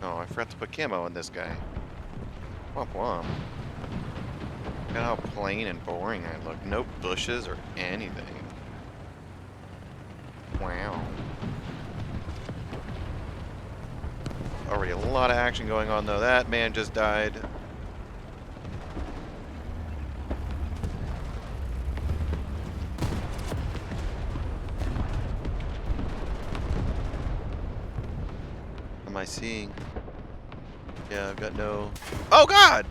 Oh, I forgot to put camo on this guy. Womp womp. Look at how plain and boring I look. No bushes or anything. Wow. Already a lot of action going on though. That man just died. Am I seeing? Yeah, I've got no... Oh God!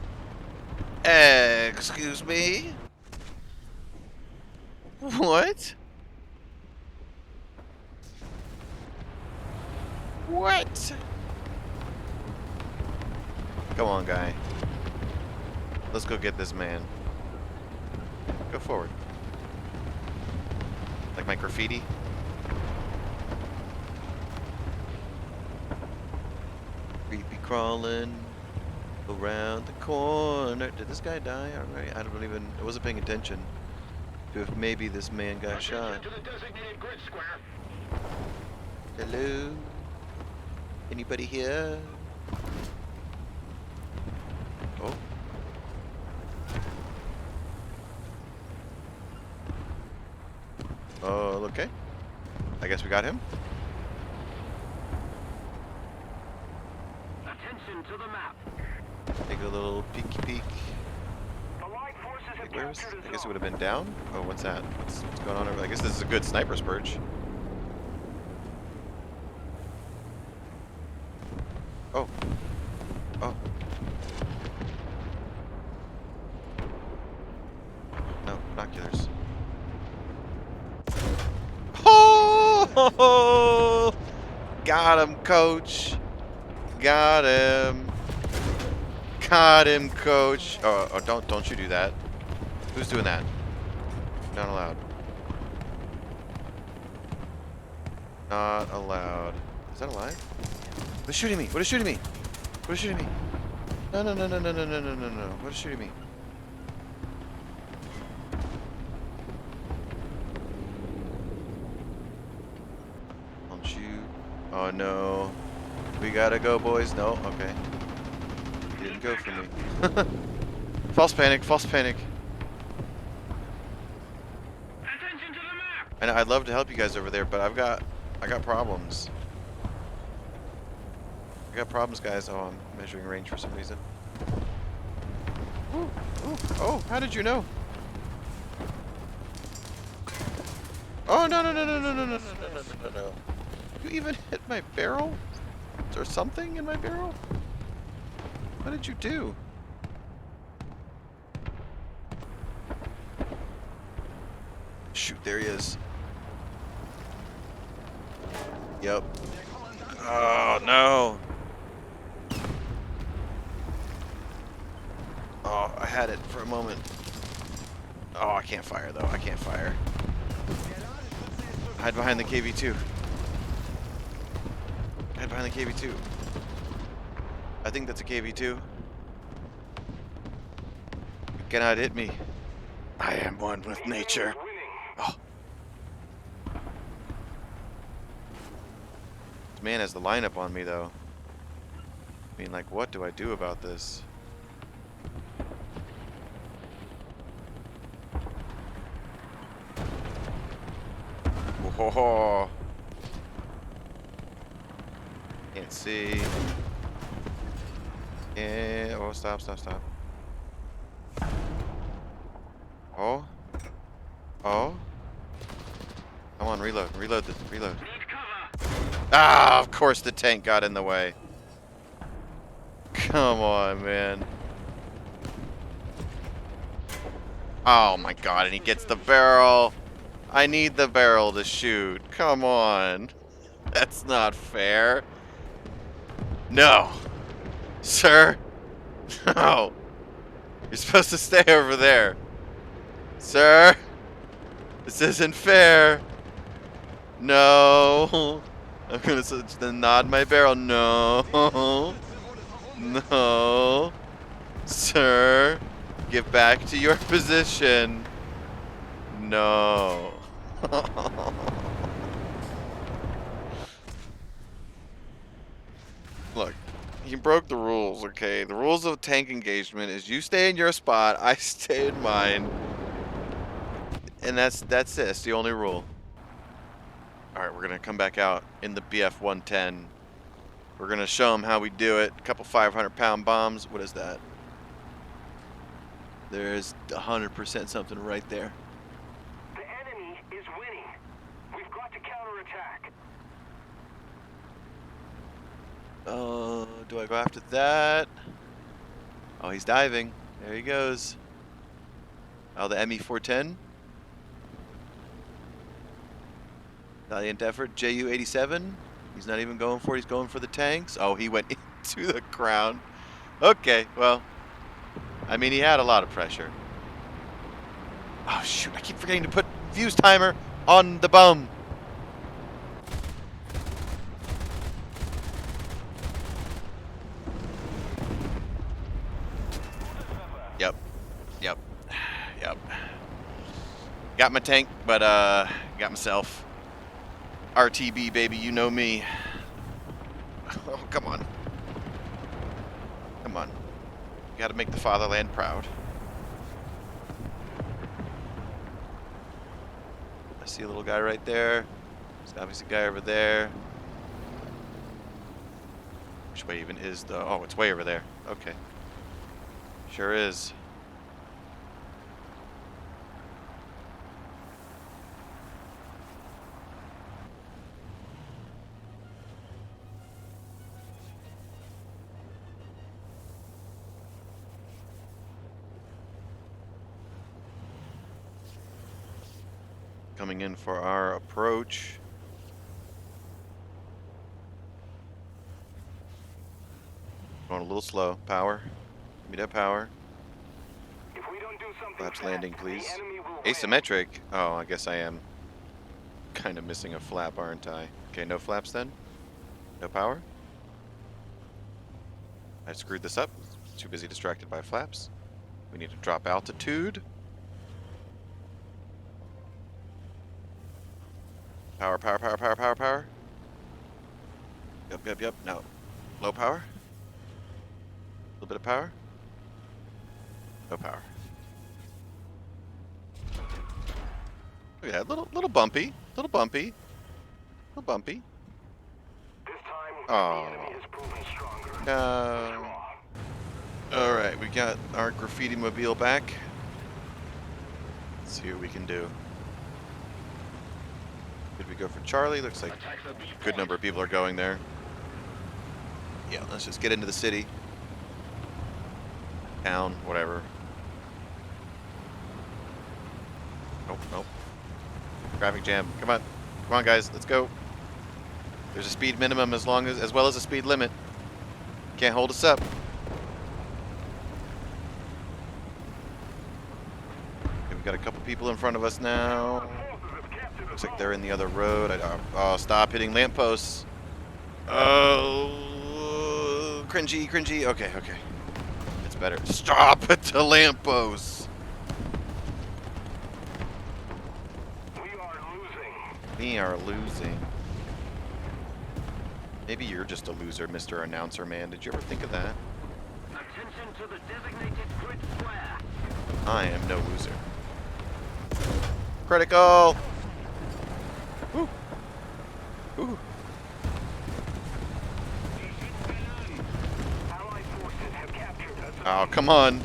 Excuse me? What? What? Come on, guy. Let's go get this man. Go forward. Like my graffiti? Creepy crawling around the corner. Did this guy die already? I don't even... I wasn't paying attention to if maybe this man got shot. Hello? Anybody here? Oh. Oh, okay. I guess we got him. Attention to the map. Take a little peeky peek. Wait, where was? I guess it would have been down. Oh, what's that? What's going on over? I guess this is a good sniper's perch. Oh. Oh. No, binoculars. Oh! Got him, coach. Got him. Got him, coach. Oh, don't you do that. Who's doing that? Not allowed. Not allowed. Is that alive? What is shooting me? What is shooting me? What is shooting me? No, no, no, no, no, no, no, no, no, no. What is shooting me? Don't shoot. Oh, no. We gotta go, boys. No, okay. He didn't go for me. False panic, false panic. Attention to the map. And I'd love to help you guys over there, but I got problems. I got problems, guys. Oh, I'm measuring range for some reason. Ooh, ooh. Oh, how did you know? Oh, no, no, no, no, no, no, no, no, no, no, no, no. You even hit my barrel? Is there something in my barrel? What did you do? Shoot, there he is. Yep. Oh, no. Oh, I had it for a moment. Oh, I can't fire, though. I can't fire. Hide behind the KV-2. Hide behind the KV-2. I think that's a KV-2. You cannot hit me. I am one with nature. Oh. This man has the lineup on me, though. I mean, like, what do I do about this? Whoa. Can't see. Yeah. Oh, stop, stop, stop. Oh. Oh. Come on, reload. Reload this. Reload. Ah, of course the tank got in the way. Come on, man. Oh my god, and he gets the barrel. I need the barrel to shoot. Come on. That's not fair. No. Sir. No. You're supposed to stay over there. Sir. This isn't fair. No. I'm gonna nod my barrel. No. No. Sir. Get back to your position. No. Look. You broke the rules, okay? The rules of tank engagement is you stay in your spot, I stay in mine. And that's it. That's the only rule. Alright, we're gonna come back out in the BF-110. We're gonna show them how we do it. A couple 500-pound bombs. What is that? There's 100% something right there. The enemy is winning. We've got to counterattack. Do I go after that? Oh, he's diving. There he goes. Oh, the ME-410. Valiant effort. JU-87. He's not even going for it. He's going for the tanks. Oh, he went into the ground. Okay, well. I mean, he had a lot of pressure. Oh, shoot. I keep forgetting to put fuse timer on the bum. Yep. Yep. Yep. Got my tank, but got myself. RTB, baby, you know me. Oh, come on. Come on. Gotta make the fatherland proud. I see a little guy right there. There's obviously a guy over there. Which way even is the... Oh, it's way over there. Okay. Sure is. Coming in for our approach. Going a little slow. Power. Give me that power. If we don't do something Flaps fast, landing, please. the enemy will win. Asymmetric. Oh, I guess I am kind of missing a flap, aren't I? Okay, no flaps then. No power. I screwed this up. Too busy distracted by flaps. We need to drop altitude. Power, power, power, power, power, power. Yep, yep, yep. No. Low power. A little bit of power. No power. Yeah, little bumpy. Little bumpy. Little bumpy. This time, Oh. the enemy is proving stronger. No. Alright, we got our graffiti mobile back. Let's see what we can do. Did we go for Charlie? Looks like a good number of people are going there. Yeah, let's just get into the city. Town, whatever. Nope, nope. Traffic jam. Come on. Come on, guys. Let's go. There's a speed minimum as well as a speed limit. Can't hold us up. Okay, we've got a couple people in front of us now. Looks like they're in the other road. Oh, stop hitting lampposts. Oh, cringy, cringy. Okay, okay. It's better. Stop at the lampposts. We are losing. Maybe you're just a loser, Mr. Announcer Man. Did you ever think of that? Attention to the designated grid square. I am no loser. Critical! Woo! Woo! Allied forces have captured us. Oh, come on.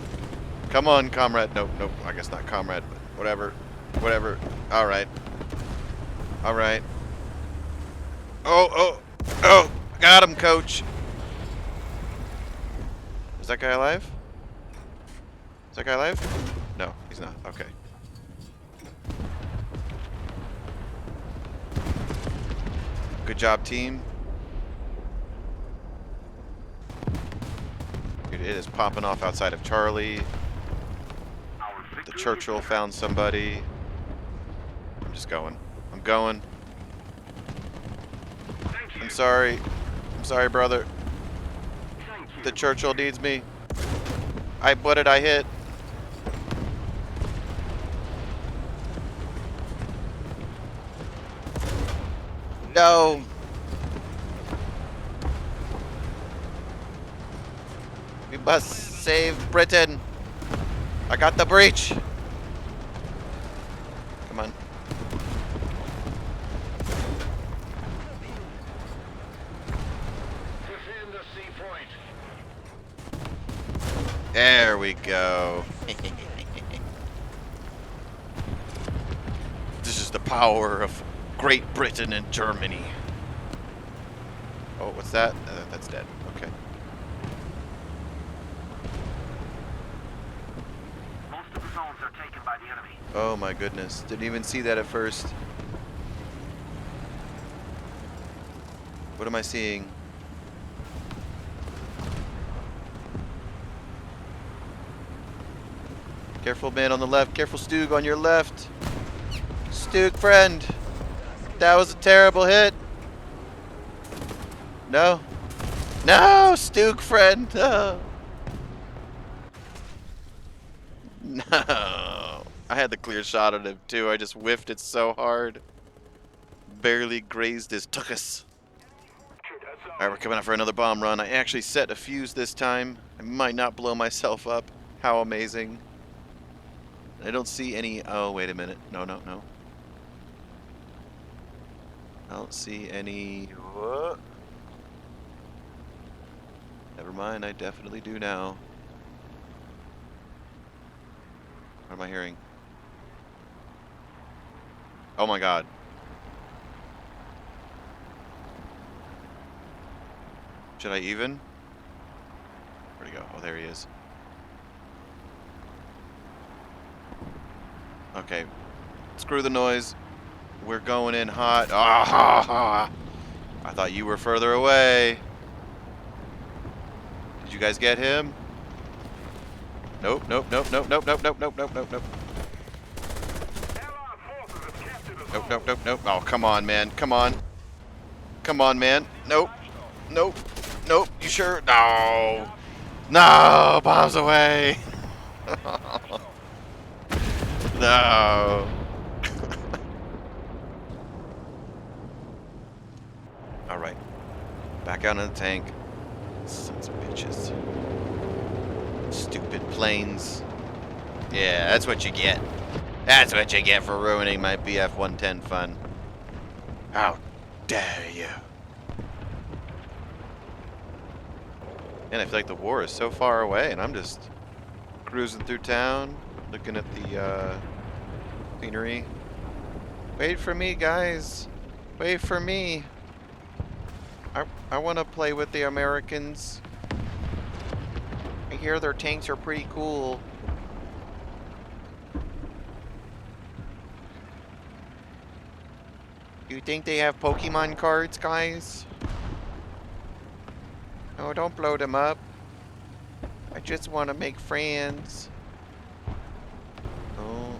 Come on, comrade. Nope, nope. I guess not comrade, but whatever. Whatever. Alright. Alright. Oh, oh, oh! Got him, coach! Is that guy alive? Is that guy alive? No, he's not. Okay. Good job, team. Dude, it is popping off outside of Charlie. The Churchill found somebody. I'm just going. I'm going. I'm sorry. I'm sorry, brother. The Churchill needs me. What did I hit? No. us save Britain. I got the breach. Come on. Defend the sea point. There we go. This is the power of Great Britain and Germany. Oh, what's that? That's dead. Okay. Most of the zones are taken by the enemy. Oh my goodness. Didn't even see that at first. What am I seeing? Careful, man, on the left. Careful, Stug, on your left. Stug, friend. That was a terrible hit. No. No, Stug, friend. No. No. I had the clear shot on him, too. I just whiffed it so hard. Barely grazed his tuchus. Alright, we're coming out for another bomb run. I actually set a fuse this time. I might not blow myself up. How amazing. I don't see any... Oh, wait a minute. No, no, no. I don't see any... What? Never mind, I definitely do now. What am I hearing? Oh my god. Should I even? Where'd he go? Oh, there he is. Okay. Screw the noise. We're going in hot. Ah! I thought you were further away. Did you guys get him? Nope, nope, nope, nope, nope, nope, nope, nope, nope, nope, nope. Nope, nope, nope, nope. Oh, come on, man. Come on. Come on, man. Nope. Nope. Nope. You sure? No. No. Bombs away. No. All right. Back out in the tank. Sons of bitches. Stupid planes. Yeah, that's what you get. That's what you get for ruining my BF-110 fun. How dare you? And I feel like the war is so far away, and I'm just cruising through town, looking at the scenery. Wait for me, guys. Wait for me. I want to play with the Americans. I hear their tanks are pretty cool. You think they have Pokemon cards, guys? No, don't blow them up. I just want to make friends. Oh,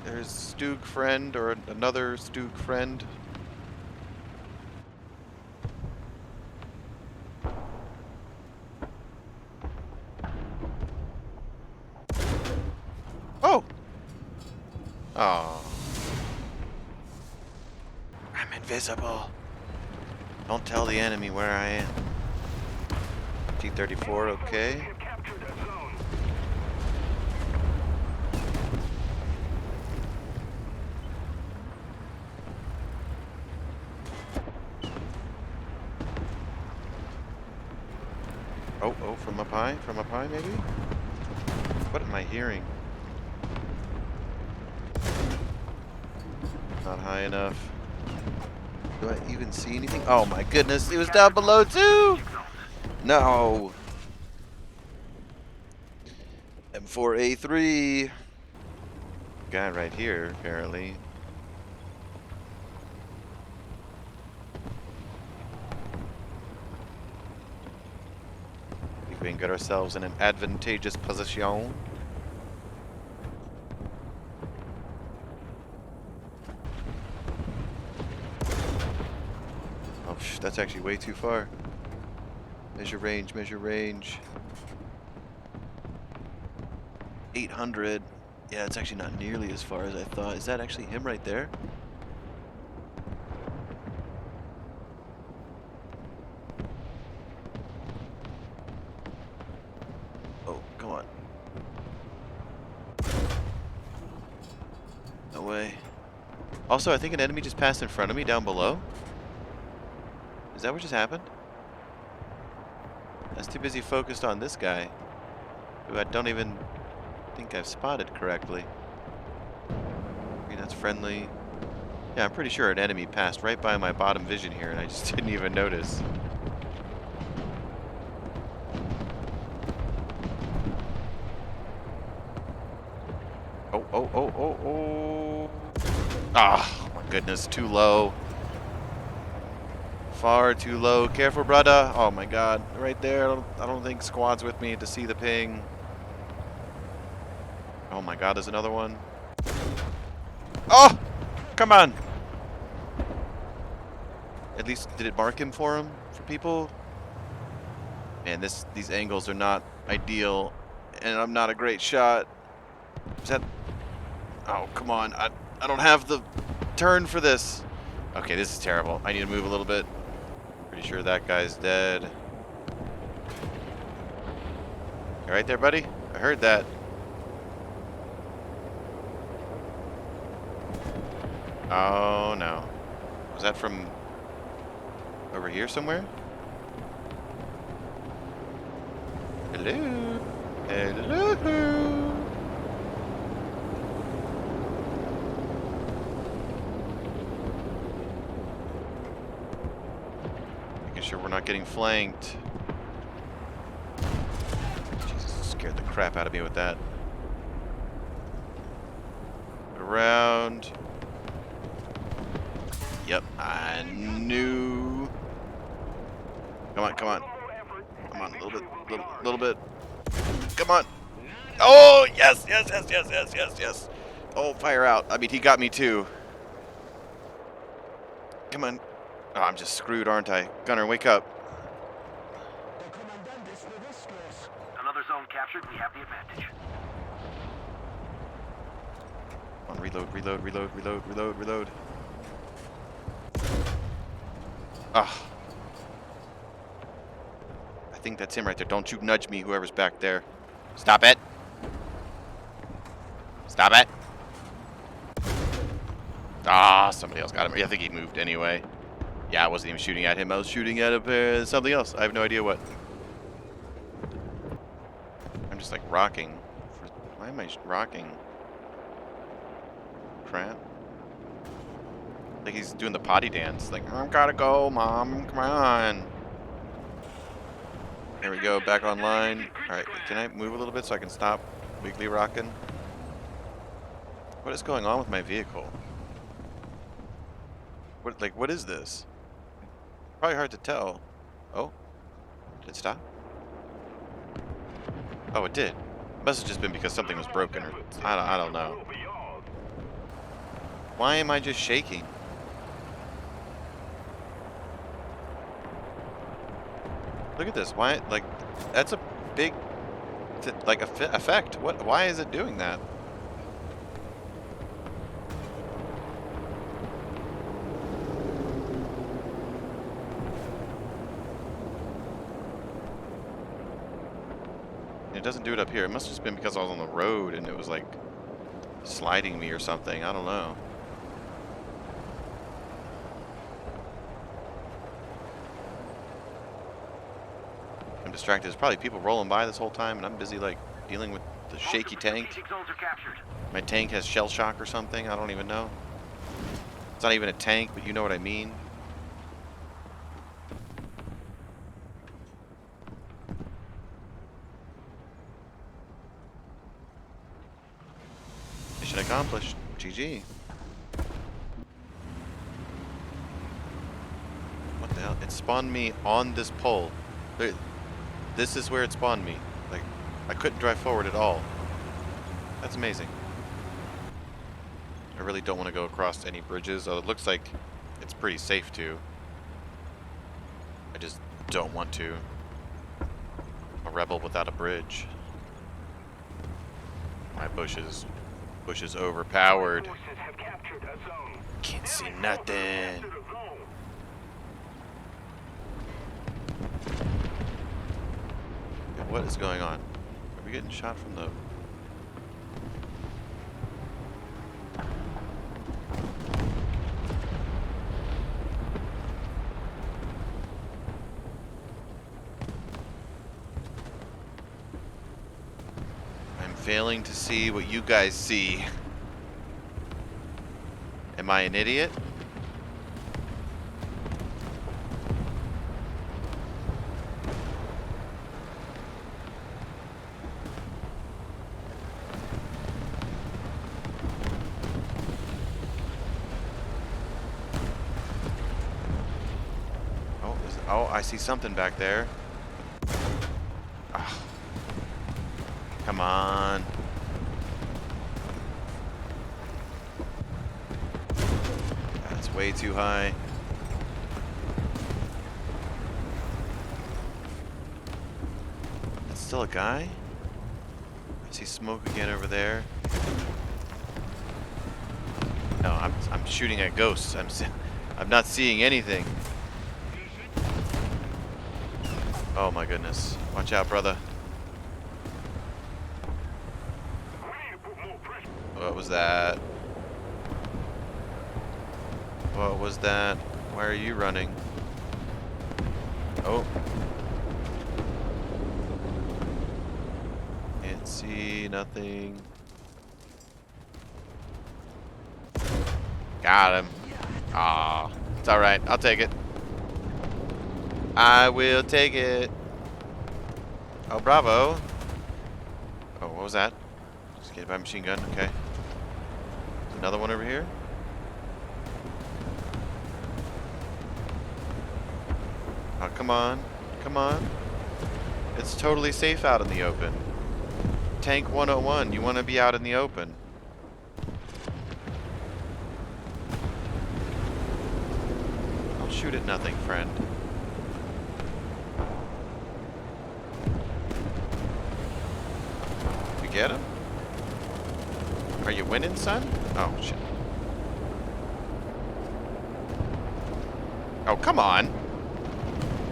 there's Stug friend or another Stug friend. Oh! Oh. I'm invisible. Don't tell the enemy where I am. T-34, okay. Oh, oh, from up high? From up high, maybe? What am I hearing? Not high enough. Do I even see anything? Oh my goodness, it was down below too! No! M4A3. Guy right here, apparently. We can get ourselves in an advantageous position. Oh, that's actually way too far. Measure range, measure range. 800. Yeah, it's actually not nearly as far as I thought. Is that actually him right there? Also, I think an enemy just passed in front of me down below. Is that what just happened? I was too busy focused on this guy, who I don't even think I've spotted correctly. Okay, that's friendly. Yeah, I'm pretty sure an enemy passed right by my bottom vision here, and I just didn't even notice. Oh, oh, oh, oh, oh. Ah, oh my goodness, too low. Far too low. Careful, brother. Oh my god, right there. I don't think squad's with me to see the ping. Oh my god, there's another one. Oh! Come on! At least, did it mark him for people? Man, these angles are not ideal, and I'm not a great shot. Is that... Oh, come on. I don't have the turn for this. Okay, this is terrible. I need to move a little bit. Pretty sure that guy's dead. You right there, buddy? I heard that. Oh, no. Was that from over here somewhere? Hello? Hello? Making sure we're not getting flanked. Jesus, scared the crap out of me with that. Around. Yep, I knew. Come on, come on. Come on, a little bit. Come on. Oh, yes, yes, yes, yes, yes, yes, yes. Oh, fire out. I mean, he got me too. Come on. Oh, I'm just screwed, aren't I? Gunner, wake up. Another zone captured. We have the advantage. Come on, reload. Ah. I think that's him right there. Don't you nudge me, whoever's back there. Stop it. Stop it. Ah, somebody else got him. I think he moved anyway. Yeah, I wasn't even shooting at him. I was shooting at something else. I have no idea what. I'm just like rocking. Why am I rocking? Crap. Like he's doing the potty dance. Like, I gotta go, Mom. Come on. There we go. Back online. Alright, can I move a little bit so I can stop weakly rocking? What is going on with my vehicle? What is this? Probably hard to tell. Oh. Did it stop? Oh, it did. Must have just been because something was broken, or I don't know. Why am I just shaking? Look at this. Why? Like, that's a big, effect. What? Why is it doing that? It doesn't do it up here. It must have just been because I was on the road and it was like sliding me or something. I don't know. I'm distracted. There's probably people rolling by this whole time and I'm busy like dealing with the shaky tank. My tank has shell shock or something. I don't even know. It's not even a tank, but you know what I mean. Mission accomplished. GG. What the hell? It spawned me on this pole. This is where it spawned me. Like, I couldn't drive forward at all. That's amazing. I really don't want to go across any bridges, although it looks like it's pretty safe to. I just don't want to. A rebel without a bridge. My bushes overpowered. Can't see nothing. What is going on? Are we getting shot from the... failing to see what you guys see. Am I an idiot? Oh, I see something back there. Ah, come on. That's way too high. That's still a guy? I see smoke again over there. No, I'm shooting at ghosts. I'm not seeing anything. Oh my goodness. Watch out, brother. What was that? What was that? Why are you running? Oh. Can't see nothing. Got him. Ah, it's alright. I'll take it. I will take it. Oh, bravo. Oh, what was that? Escaped by machine gun. Okay. There's another one over here. Oh, come on. Come on. It's totally safe out in the open. Tank 101. You want to be out in the open. I'll shoot at nothing, friend. Get him? Are you winning, son? Oh, shit. Oh, come on.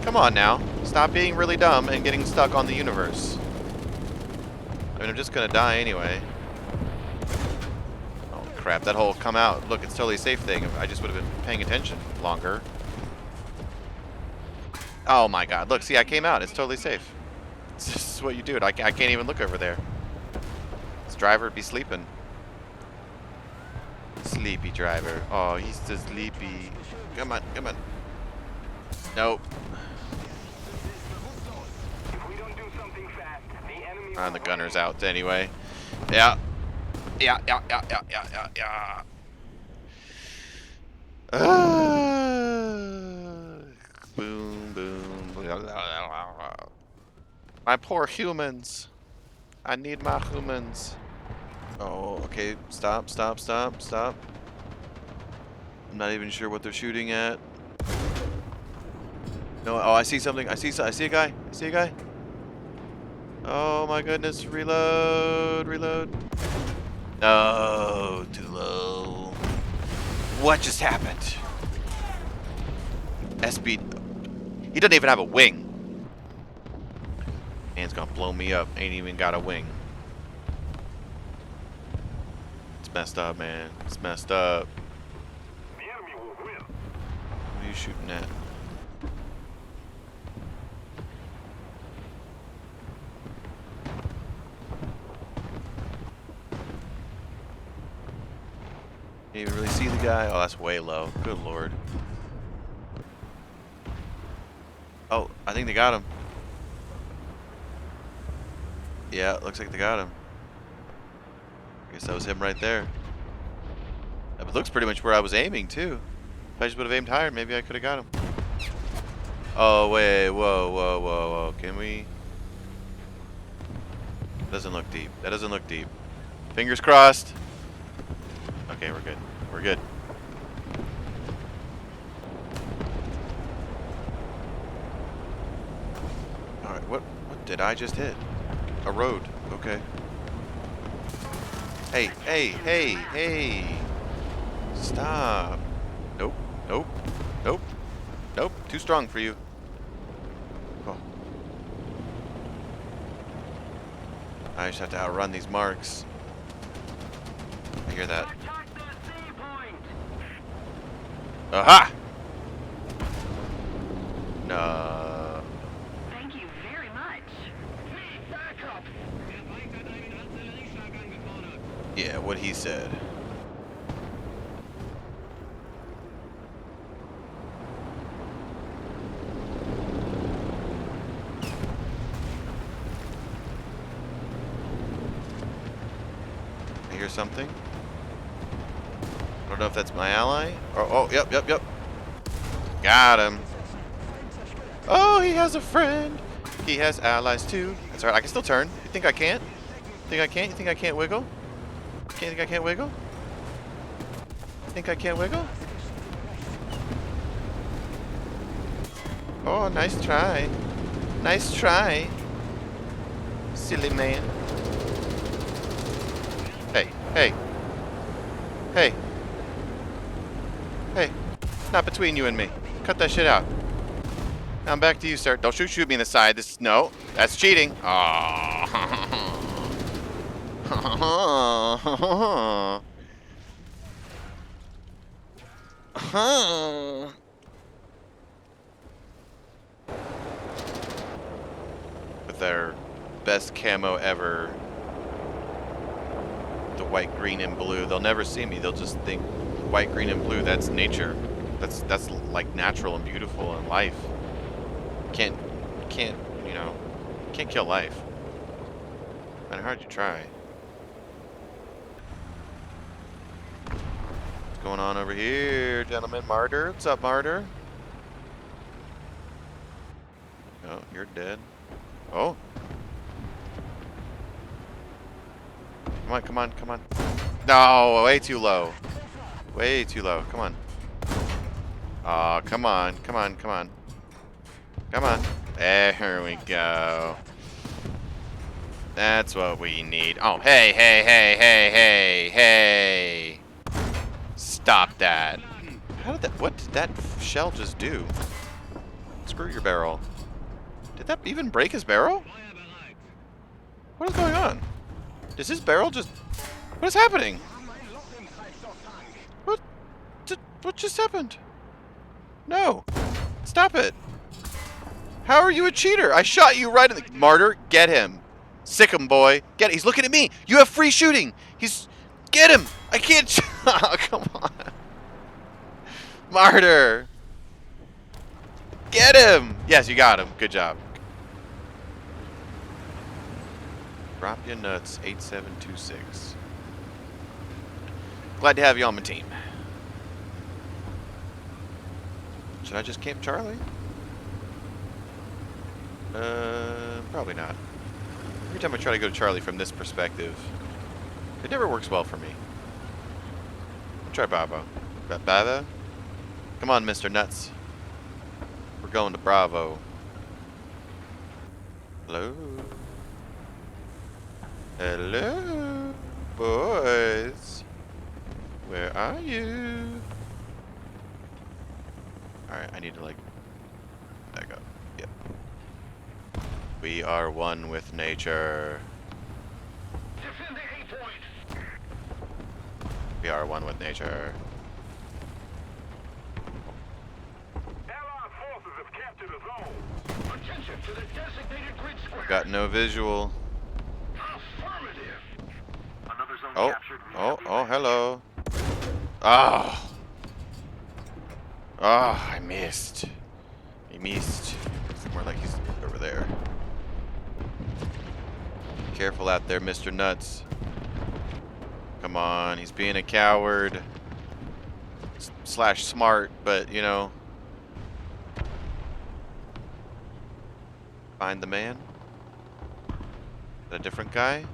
Come on now. Stop being really dumb and getting stuck on the universe. I mean, I'm just gonna die anyway. Oh, crap. That whole come out, look, it's totally safe thing. I just would have been paying attention longer. Oh, my God. Look, see, I came out. It's totally safe. This is what you do. I can't even look over there. Driver be sleeping. Sleepy driver. Oh, he's so sleepy. Come on, come on. Nope. And the gunner's out anyway. Yeah. Yeah. Boom, boom. My poor humans. I need my humans. Oh, okay. Stop. I'm not even sure what they're shooting at. No. Oh, I see something. I see a guy. I see a guy. Oh my goodness. Reload. No, too low. What just happened? SB. He doesn't even have a wing. Man's gonna blow me up. Ain't even got a wing. Messed up, man. It's messed up. The enemy will win. What are you shooting at? Can't even really see the guy. Oh, that's way low. Good lord. Oh, I think they got him. Yeah, it looks like they got him. I guess that was him right there. That looks pretty much where I was aiming too. If I just would have aimed higher, maybe I could have got him. Oh wait, whoa. Can we? Doesn't look deep. That doesn't look deep. Fingers crossed. Okay, we're good. We're good. All right, what did I just hit? A road. Okay. Hey. Stop. Nope. Too strong for you. Oh. I just have to outrun these marks. I hear that. Aha! No. Thank you very much. Backup. Yeah, what he said. I hear something. I don't know if that's my ally. Oh, yep. Got him. Oh, he has a friend. He has allies too. That's alright. I can still turn. You think I can't? Think I can't? You think I can't wiggle? Think I can't wiggle? Think I can't wiggle? Oh, nice try. Nice try. Silly man. Hey. Hey. Not between you and me. Cut that shit out. Now I'm back to you, sir. Don't shoot me in the side. No, that's cheating. With their best camo ever, the white, green, and blue. They'll never see me. They'll just think white, green, and blue. That's nature. That's like natural and beautiful in life. Can't can't kill life. No matter how hard you try. What's going on over here, gentlemen? Martyr, what's up, Martyr? Oh, you're dead. Oh. Come on. No, way too low. Way too low. Come on. Oh, come on. Come on. There we go. That's what we need. Oh, hey. Stop that. What did that shell just do? Screw your barrel. Did that even break his barrel? What is going on? Does his barrel just... What is happening? What just happened? No. Stop it. How are you a cheater? I shot you right in the... Martyr, get him. Sick him, boy. Get it. He's looking at me. You have free shooting. Get him. I can't... Oh, come on. Martyr. Get him. Yes, you got him. Good job. Drop your nuts, 8726. Glad to have you on my team. Should I just camp Charlie? Probably not. Every time I try to go to Charlie from this perspective, it never works well for me. I'll try Bravo. Bravo? Come on, Mr. Nuts. We're going to Bravo. Hello? Hello? Boys? Where are you? Alright, I need to, like, back up. Yep. We are one with nature. Defend the A point. We are one with nature. Allied forces have captured a zone. Attention to the designated grid square. Got no visual. Affirmative. Another zone Oh, captured. oh, hello. Oh. Oh, I missed. He missed. It's more like he's over there. Careful out there, Mr. Nuts. Come on, he's being a coward. Slash smart, but, you know. Find the man. A different guy?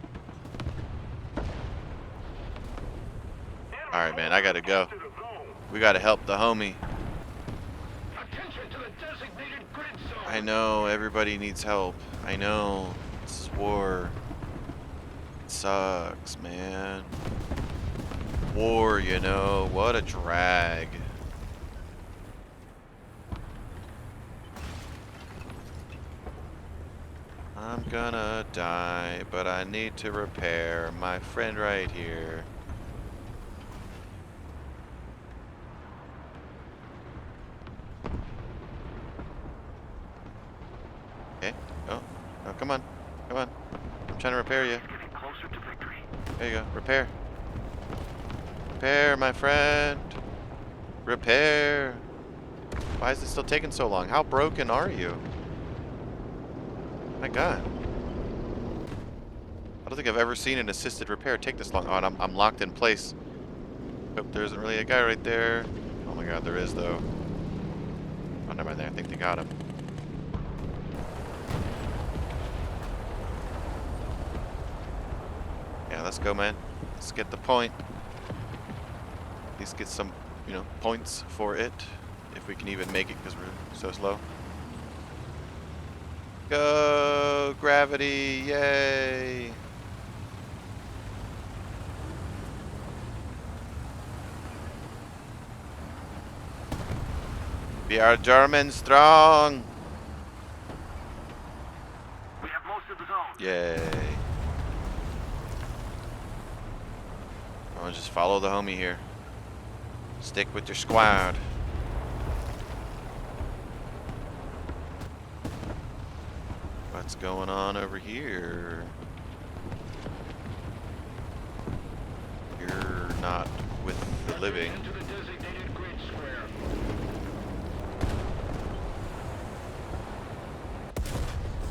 Alright, man, I gotta go. We gotta help the homie. Attention to the designated grid zone. I know, everybody needs help. I know. This is war. It sucks, man. War, you know. What a drag. I'm gonna die, but I need to repair my friend right here. Okay. Oh, come on. I'm trying to repair you. Getting closer to victory. There you go. Repair. Repair, my friend. Repair. Why is it still taking so long? How broken are you? My God. I don't think I've ever seen an assisted repair take this long. Oh, and I'm locked in place. Hope there isn't really a guy right there. Oh my God, there is though. Oh, never mind there. I think they got him. Yeah, let's go, man. Let's get the point. At least get some, you know, points for it. If we can even make it because we're so slow. Go! Gravity! Yay! We are German strong! We have most of the zone. Yay. I'll just follow the homie here. Stick with your squad. What's going on over here? You're not with the living. Into the designated grid square.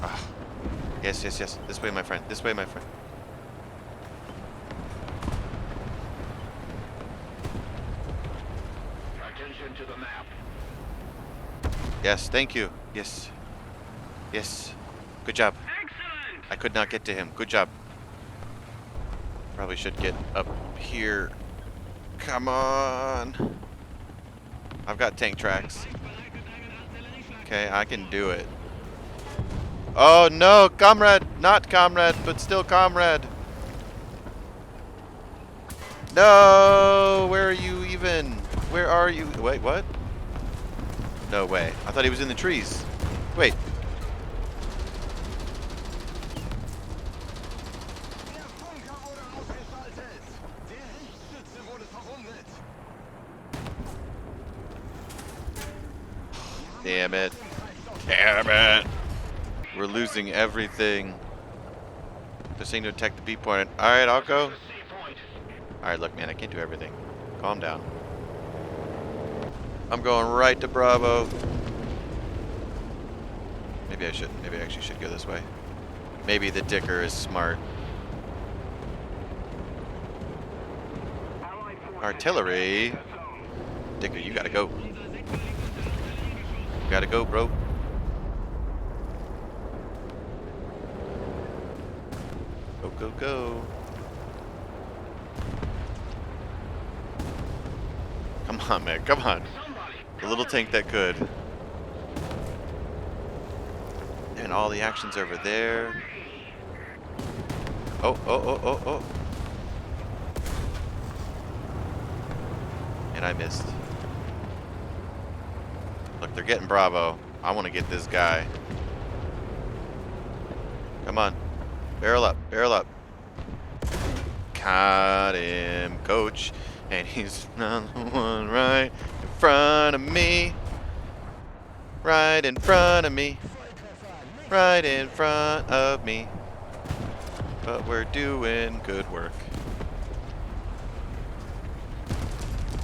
Ah. Yes, yes, yes. This way, my friend. This way, my friend. Attention to the map. Yes, thank you. Yes. Yes. Good job. Excellent! I could not get to him. Good job. Probably should get up here. Come on. I've got tank tracks. Okay, I can do it. Oh no, comrade! Not comrade, but still comrade. No! Where are you even? Where are you? Wait, what? No way. I thought he was in the trees. Wait. Damn it. Damn it. We're losing everything. They're saying to attack the B point. Alright, I'll go. Alright, look, man, I can't do everything. Calm down. I'm going right to Bravo. Maybe I should. Maybe I actually should go this way. Maybe the Dicker is smart. Artillery. Dicker, you gotta go. You gotta go, bro. Go, go, go. Come on, man. Come on. The little tank that could. And all the action's over there. Oh, oh, oh, oh, oh. And I missed. Look, they're getting Bravo. I want to get this guy. Come on. Barrel up. Barrel up. Caught him, coach. And he's not the one right in front of me. Right in front of me. Right in front of me. But we're doing good work.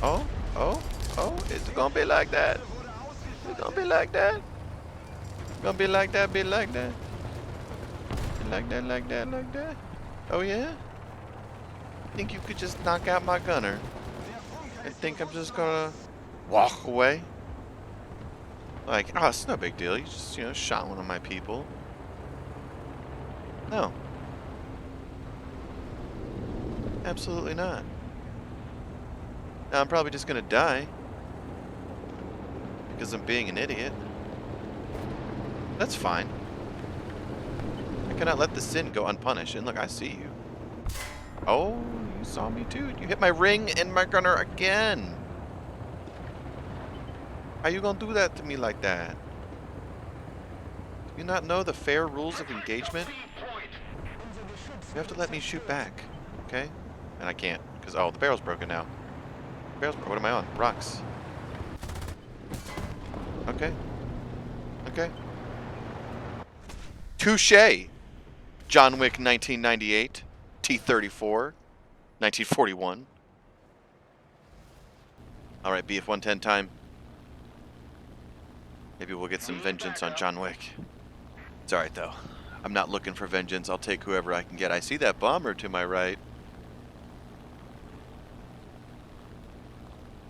Oh, oh, oh, it's gonna be like that. It's gonna be like that. Gonna be like that, be like that. Be like that, like that, like that. Oh yeah? Think you could just knock out my gunner? I think I'm just gonna walk away? Like, oh, it's no big deal. You just, you know, shot one of my people. No. Absolutely not. Now I'm probably just gonna die. Because I'm being an idiot. That's fine. I cannot let the sin go unpunished. And look, I see you. Oh, you saw me too. You hit my ring and my gunner again. How you gonna do that to me like that? Do you not know the fair rules of engagement? You have to let me shoot back, okay? And I can't, because, oh, the barrel's broken now. What am I on? Rocks. Okay. Okay. Touché! John Wick 1998, T-34, 1941. Alright, BF-110 time. Maybe we'll get some vengeance on John Wick. It's alright, though. I'm not looking for vengeance. I'll take whoever I can get. I see that bomber to my right.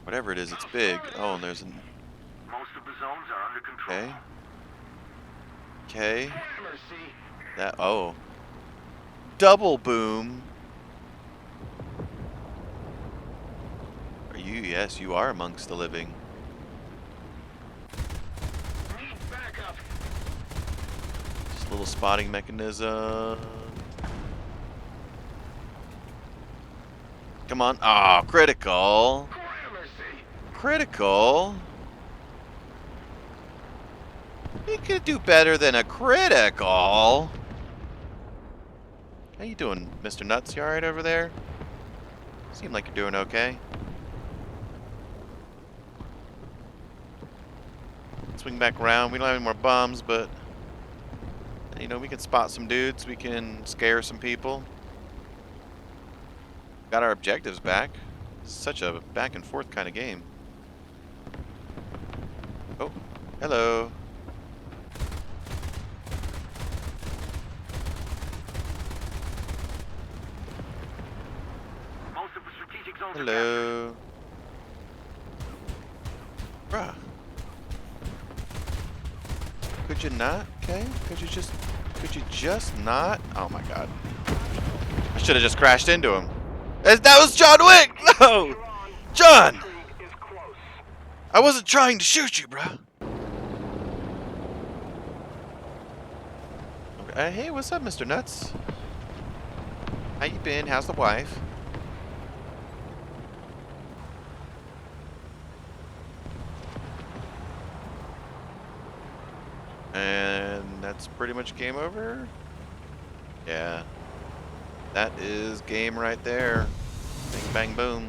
Whatever it is, it's big. Oh, and there's an... Most of the zones are under control. Okay. Okay. That... Oh. Double boom. Are you? Yes, you are amongst the living. Need backup. Just a little spotting mechanism. Come on. Oh, critical. Critical? You could do better than a critical. How you doing, Mr. Nuts? You alright over there? Seem like you're doing okay. Swing back around. We don't have any more bombs, but you know, we can spot some dudes. We can scare some people. Got our objectives back. It's such a back and forth kind of game. Oh, hello. Most of the strategic zones are Hello. Bruh. Could you not? Okay. Could you just not? Oh my god. I should have just crashed into him. That was John Wick! No! John! I wasn't trying to shoot you, bruh. Okay. Hey, what's up, Mr. Nuts? How you been? How's the wife? And that's pretty much game over? Yeah. That is game right there. Bing, bang, boom.